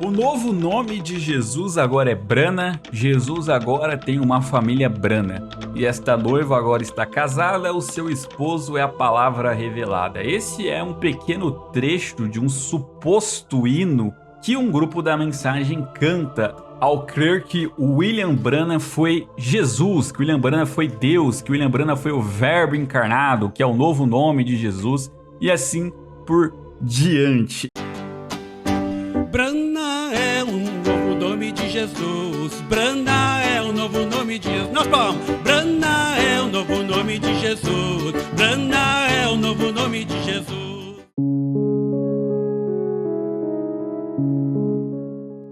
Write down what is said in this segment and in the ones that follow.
O novo nome de Jesus agora é Brana. Jesus agora tem uma família Brana. E esta noiva agora está casada, o seu esposo é a palavra revelada. Esse é um pequeno trecho de um suposto hino que um grupo da Mensagem canta ao crer que o William Branham foi Jesus, que o William Branham foi Deus, que o William Branham foi o Verbo encarnado, que é o novo nome de Jesus, e assim por diante. Brana é um novo nome de Jesus. Brana é o novo nome de Jesus. Nós vamos. Brana é o novo nome de Jesus. Brana é o novo nome de Jesus.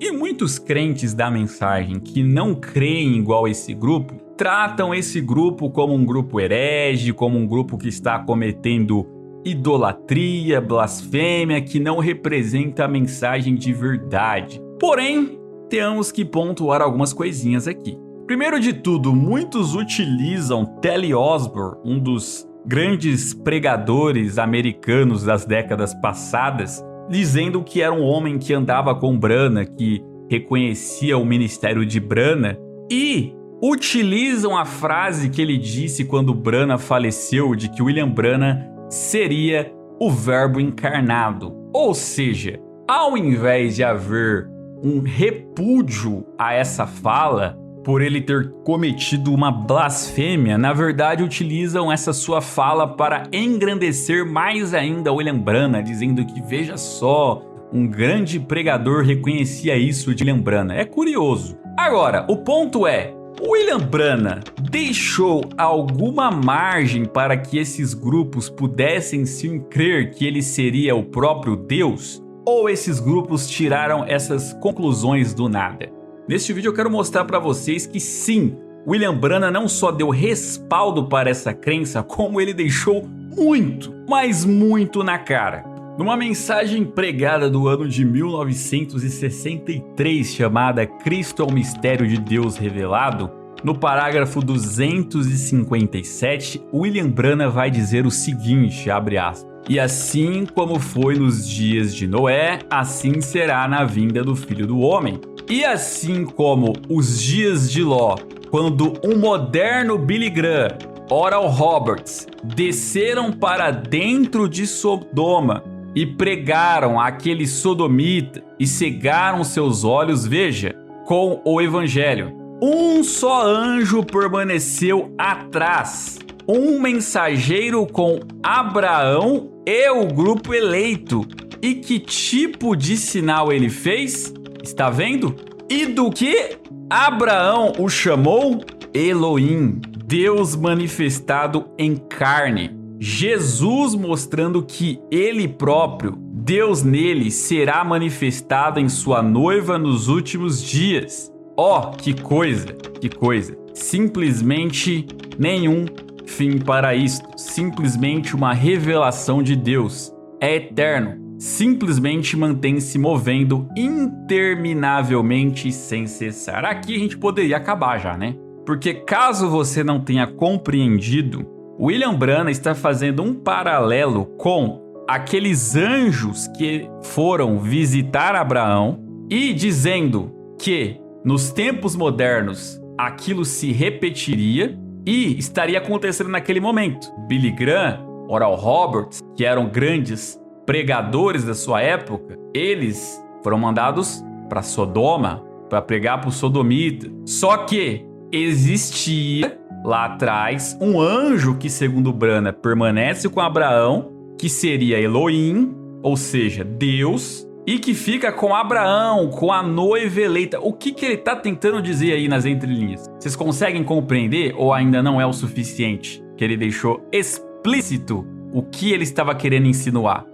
E muitos crentes da Mensagem que não creem igual esse grupo, tratam esse grupo como um grupo herege, como um grupo que está cometendo idolatria, blasfêmia, que não representa a mensagem de verdade. Porém, temos que pontuar algumas coisinhas aqui. Primeiro de tudo, muitos utilizam Telly Osborne, um dos grandes pregadores americanos das décadas passadas, dizendo que era um homem que andava com Branham, que reconhecia o ministério de Branham, e utilizam a frase que ele disse quando Branham faleceu, de que William Branham seria o Verbo encarnado. Ou seja, ao invés de haver um repúdio a essa fala, por ele ter cometido uma blasfêmia, na verdade utilizam essa sua fala para engrandecer mais ainda William Branham, dizendo que, veja só, um grande pregador reconhecia isso de William Branham. É curioso. Agora, o ponto é, William Branham deixou alguma margem para que esses grupos pudessem sim crer que ele seria o próprio Deus? Ou esses grupos tiraram essas conclusões do nada? Neste vídeo eu quero mostrar para vocês que sim, William Branham não só deu respaldo para essa crença, como ele deixou muito, mas muito na cara. Numa mensagem pregada do ano de 1963 chamada Cristo é o Mistério de Deus Revelado, no parágrafo 257, William Branham vai dizer o seguinte, abre aspas, e assim como foi nos dias de Noé, assim será na vinda do Filho do Homem. E assim como os dias de Ló, quando um moderno Billy Graham, Oral Roberts, desceram para dentro de Sodoma, e pregaram aquele sodomita e cegaram seus olhos, veja, com o evangelho. Um só anjo permaneceu atrás, um mensageiro com Abraão e o grupo eleito. E que tipo de sinal ele fez? Está vendo? E do que Abraão o chamou? Elohim, Deus manifestado em carne. Jesus mostrando que ele próprio, Deus nele, será manifestado em sua noiva nos últimos dias. Oh, que coisa, que coisa. Simplesmente nenhum fim para isto. Simplesmente uma revelação de Deus. É eterno. Simplesmente mantém-se movendo interminavelmente sem cessar. Aqui a gente poderia acabar já, né? Porque caso você não tenha compreendido, William Branham está fazendo um paralelo com aqueles anjos que foram visitar Abraão e dizendo que nos tempos modernos aquilo se repetiria e estaria acontecendo naquele momento. Billy Graham, Oral Roberts, que eram grandes pregadores da sua época, eles foram mandados para Sodoma para pregar para o sodomita. Só que existia lá atrás um anjo que, segundo Branham, permanece com Abraão, que seria Elohim, ou seja, Deus, e que fica com Abraão, com a noiva eleita. O que ele está tentando dizer aí nas entrelinhas? Vocês conseguem compreender ou ainda não é o suficiente? Que ele deixou explícito o que ele estava querendo insinuar.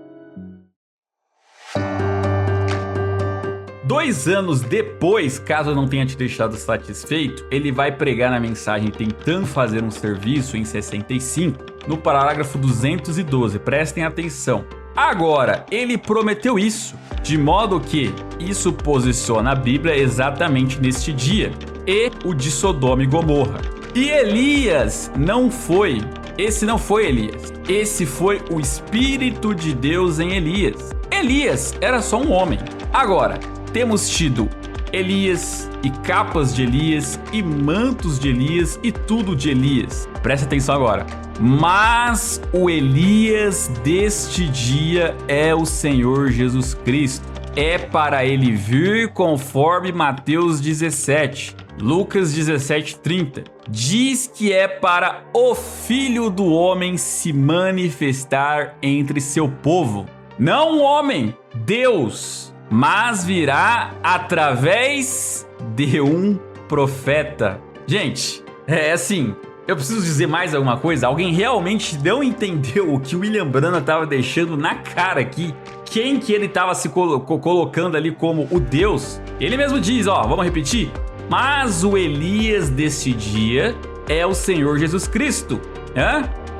2 anos depois, caso eu não tenha te deixado satisfeito, ele vai pregar na mensagem Tentando Fazer um Serviço em 65, no parágrafo 212, prestem atenção. Agora, ele prometeu isso, de modo que isso posiciona a Bíblia exatamente neste dia, e o de Sodoma e Gomorra. E Elias não foi, esse não foi Elias, esse foi o Espírito de Deus em Elias. Elias era só um homem. Agora, temos tido Elias e capas de Elias e mantos de Elias e tudo de Elias. Preste atenção agora. Mas o Elias deste dia é o Senhor Jesus Cristo. É para ele vir conforme Mateus 17, Lucas 17:30. Diz que é para o Filho do Homem se manifestar entre seu povo. Não o homem, Deus, mas virá através de um profeta. Gente, é assim, eu preciso dizer mais alguma coisa? Alguém realmente não entendeu o que o William Branham estava deixando na cara aqui? Quem que ele estava se colocando ali como o Deus? Ele mesmo diz, ó, vamos repetir? Mas o Elias desse dia é o Senhor Jesus Cristo.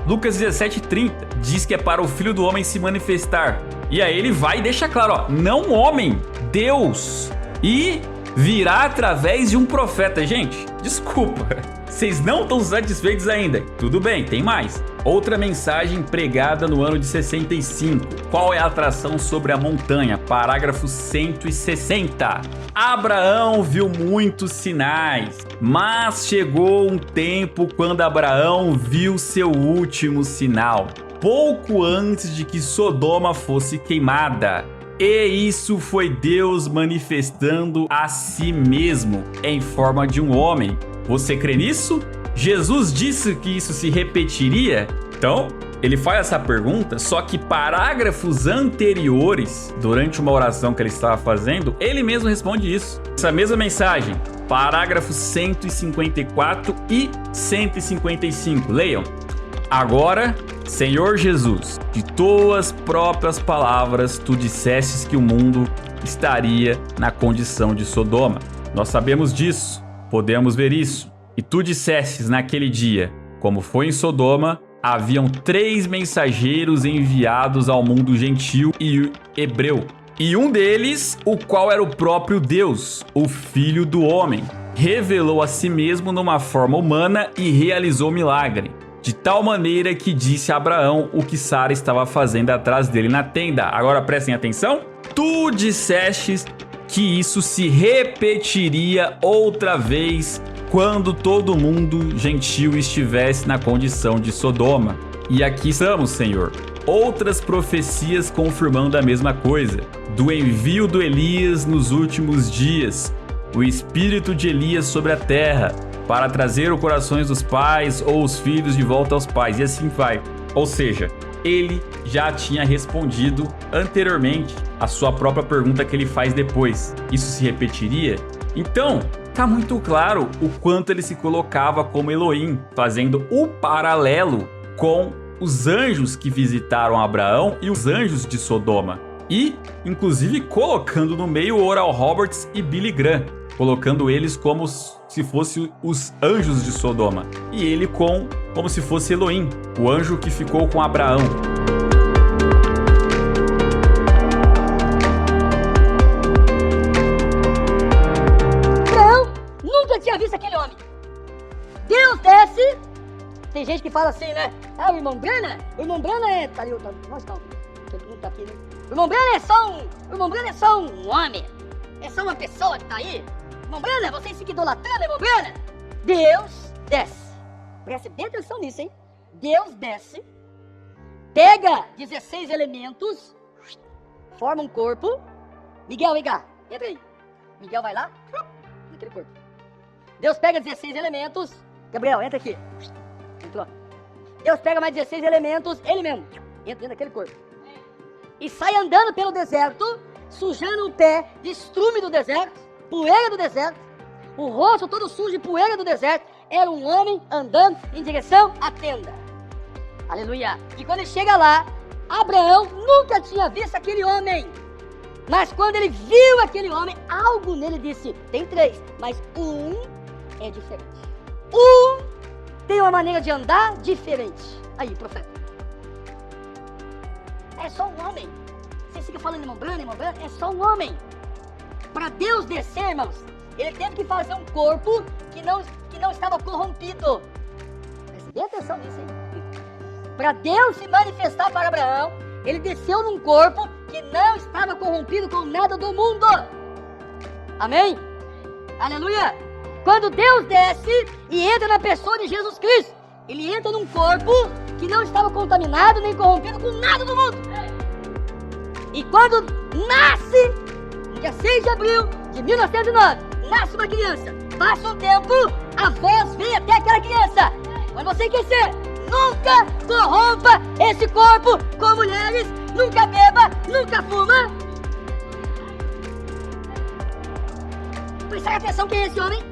Lucas 17:30 diz que é para o Filho do Homem se manifestar. E aí ele vai e deixa claro, ó, não homem, Deus. E virá através de um profeta. Gente, desculpa, vocês não estão satisfeitos ainda. Tudo bem, tem mais. Outra mensagem pregada no ano de 65. Qual é a atração sobre a montanha? Parágrafo 160. Abraão viu muitos sinais, mas chegou um tempo quando Abraão viu seu último sinal, pouco antes de que Sodoma fosse queimada. E isso foi Deus manifestando a si mesmo em forma de um homem. Você crê nisso? Jesus disse que isso se repetiria? Então, ele faz essa pergunta, só que parágrafos anteriores, durante uma oração que ele estava fazendo, ele mesmo responde isso. Essa mesma mensagem, parágrafos 154 e 155. Leiam. Agora, Senhor Jesus, de tuas próprias palavras, tu dissestes que o mundo estaria na condição de Sodoma. Nós sabemos disso, podemos ver isso. E tu dissestes naquele dia, como foi em Sodoma, haviam 3 mensageiros enviados ao mundo gentil e hebreu. E um deles, o qual era o próprio Deus, o Filho do Homem, revelou a si mesmo numa forma humana e realizou milagre. De tal maneira que disse a Abraão o que Sara estava fazendo atrás dele na tenda. Agora prestem atenção. Tu dissestes que isso se repetiria outra vez quando todo mundo gentil estivesse na condição de Sodoma. E aqui estamos, Senhor. Outras profecias confirmando a mesma coisa. Do envio do Elias nos últimos dias. O espírito de Elias sobre a terra, para trazer os corações dos pais ou os filhos de volta aos pais. E assim vai. Ou seja, ele já tinha respondido anteriormente a sua própria pergunta que ele faz depois. Isso se repetiria? Então, tá muito claro o quanto ele se colocava como Elohim, fazendo o paralelo com os anjos que visitaram Abraão e os anjos de Sodoma. E, inclusive, colocando no meio Oral Roberts e Billy Graham, colocando eles como se fossem os anjos de Sodoma. E ele como se fosse Elohim, o anjo que ficou com Abraão. Nunca tinha visto aquele homem. Deus desce. Tem gente que fala assim, né? Ah, o irmão Branham? O irmão Branham é... Tá ali, nós estamos. Todo mundo tá aqui, né? O irmão Branham é só um homem. É só uma pessoa que tá aí. Irmão Branham, vocês ficam idolatrando, irmão Branham? Deus desce. Preste bem atenção nisso, hein? Deus desce. Pega 16 elementos. Forma um corpo. Miguel, vem cá. Entra aí. Miguel vai lá. Naquele corpo. Deus pega 16 elementos. Gabriel, entra aqui. Entrou. Deus pega mais 16 elementos, ele mesmo. Entra dentro daquele corpo. E sai andando pelo deserto, sujando o pé de estrume do deserto, poeira do deserto, o rosto todo sujo de poeira do deserto. Era um homem andando em direção à tenda. Aleluia. E quando ele chega lá, Abraão nunca tinha visto aquele homem. Mas quando ele viu aquele homem, algo nele disse, tem 3, mas um é diferente. Um tem uma maneira de andar diferente. Aí, profeta. É só um homem. Vocês ficam falando, irmão Branham, é só um homem. Para Deus descer, irmãos, ele teve que fazer um corpo que não estava corrompido. Preste bem atenção nisso, hein? Para Deus se manifestar para Abraão, ele desceu num corpo que não estava corrompido com nada do mundo. Amém? Aleluia! Quando Deus desce e entra na pessoa de Jesus Cristo, ele entra num corpo que não estava contaminado nem corrompido com nada do mundo. E quando nasce, no dia 6 de abril de 1909, nasce uma criança. Passa um tempo, a voz vem até aquela criança. Mas você esquecer, nunca corrompa esse corpo com mulheres, nunca beba, nunca fuma. Presta atenção, quem é esse homem?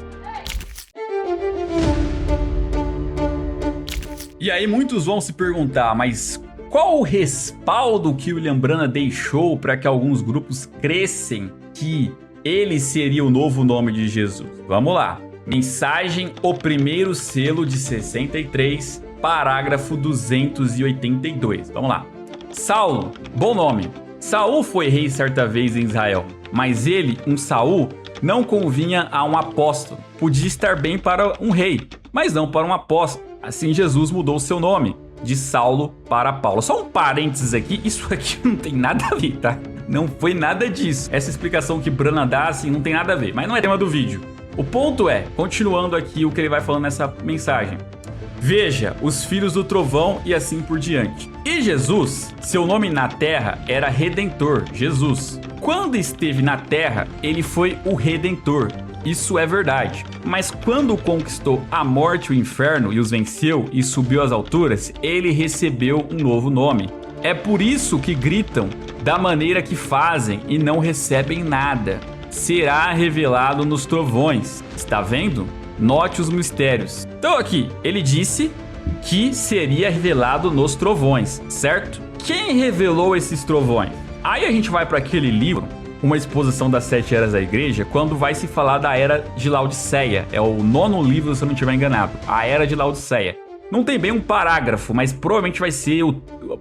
E aí muitos vão se perguntar, mas qual o respaldo que William Branham deixou para que alguns grupos crescem que ele seria o novo nome de Jesus? Vamos lá. Mensagem O Primeiro Selo de 63, parágrafo 282. Vamos lá. Saulo, bom nome. Saul foi rei certa vez em Israel, mas ele, um Saul, não convinha a um apóstolo. Podia estar bem para um rei, mas não para um apóstolo. Assim Jesus mudou seu nome, de Saulo para Paulo. Só um parênteses aqui, isso aqui não tem nada a ver, tá? Não foi nada disso. Essa explicação que Branham dá, assim, não tem nada a ver, mas não é tema do vídeo. O ponto é, continuando aqui o que ele vai falando nessa mensagem. Veja, os filhos do trovão e assim por diante. E Jesus, seu nome na terra era Redentor, Jesus. Quando esteve na terra, ele foi o Redentor. Isso é verdade. Mas quando conquistou a morte e o inferno e os venceu e subiu às alturas, ele recebeu um novo nome. É por isso que gritam da maneira que fazem e não recebem nada. Será revelado nos trovões. Está vendo? Note os mistérios. Então aqui, ele disse que seria revelado nos trovões, certo? Quem revelou esses trovões? Aí a gente vai para aquele livro, Uma Exposição das 7 Eras da Igreja, quando vai se falar da Era de Laodiceia. É o 9º livro, se eu não estiver enganado. A Era de Laodiceia. Não tem bem um parágrafo, mas provavelmente vai ser o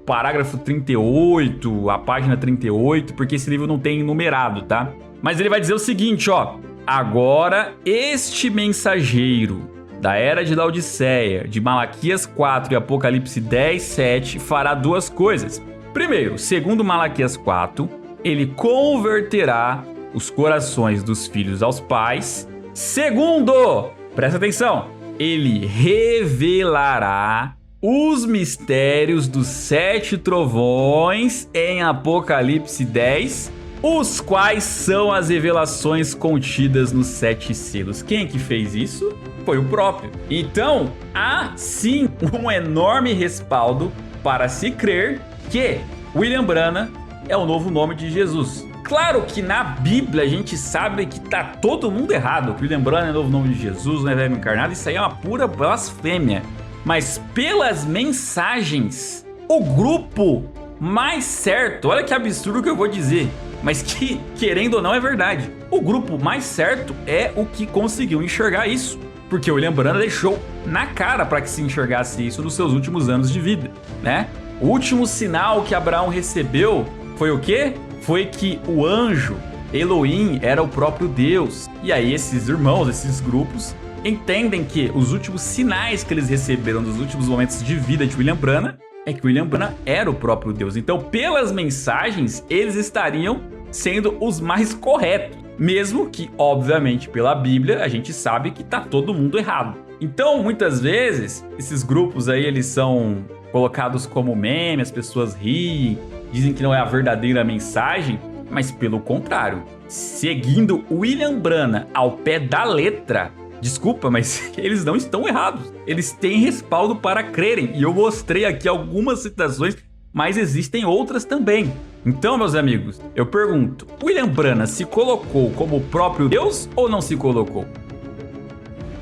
parágrafo 38, a página 38, porque esse livro não tem numerado, tá? Mas ele vai dizer o seguinte, ó. Agora, este mensageiro da Era de Laodiceia, de Malaquias 4 e Apocalipse 10, 7, fará duas coisas. Primeiro, segundo Malaquias 4, ele converterá os corações dos filhos aos pais. Segundo, presta atenção, ele revelará os mistérios dos 7 trovões em Apocalipse 10, os quais são as revelações contidas nos 7 selos. Quem que fez isso? Foi o próprio. Então, há sim um enorme respaldo para se crer que William Branham é o novo nome de Jesus. Claro que na Bíblia a gente sabe que tá todo mundo errado, que William Branham é o novo nome de Jesus, não é verbo encarnado, isso aí é uma pura blasfêmia. Mas pelas mensagens, o grupo mais certo, olha que absurdo que eu vou dizer, mas que, querendo ou não, é verdade. O grupo mais certo é o que conseguiu enxergar isso, porque o William Branham deixou na cara para que se enxergasse isso nos seus últimos anos de vida, né? O último sinal que Abraão recebeu foi o quê? Foi que o anjo Elohim era o próprio Deus. E aí esses irmãos, esses grupos, entendem que os últimos sinais que eles receberam nos últimos momentos de vida de William Branham é que William Branham era o próprio Deus. Então, pelas mensagens, eles estariam sendo os mais corretos. Mesmo que, obviamente, pela Bíblia, a gente sabe que tá todo mundo errado. Então, muitas vezes, esses grupos aí, eles são colocados como meme, as pessoas riem, dizem que não é a verdadeira mensagem, mas pelo contrário, seguindo William Branham ao pé da letra, desculpa, mas eles não estão errados. Eles têm respaldo para crerem. E eu mostrei aqui algumas citações, mas existem outras também. Então, meus amigos, eu pergunto, William Branham se colocou como o próprio Deus ou não se colocou?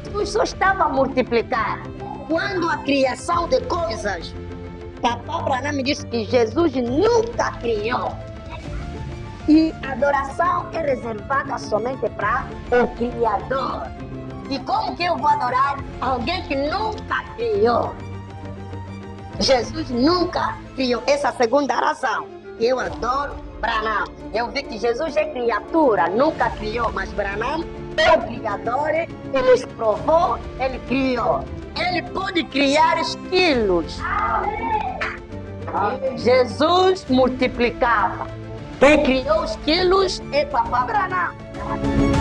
Jesus só estava a multiplicar. Quando a criação de coisas, Papai Branham me disse que Jesus nunca criou. E a adoração é reservada somente para o Criador. E como que eu vou adorar alguém que nunca criou? Jesus nunca criou. Essa é a segunda razão. Eu adoro Branham. Eu vi que Jesus é criatura, nunca criou, mas Branham é o Criador, ele se provou, ele criou. Ele pode criar esquilos. Jesus multiplicava. Quem criou os quilos é Papai Branham.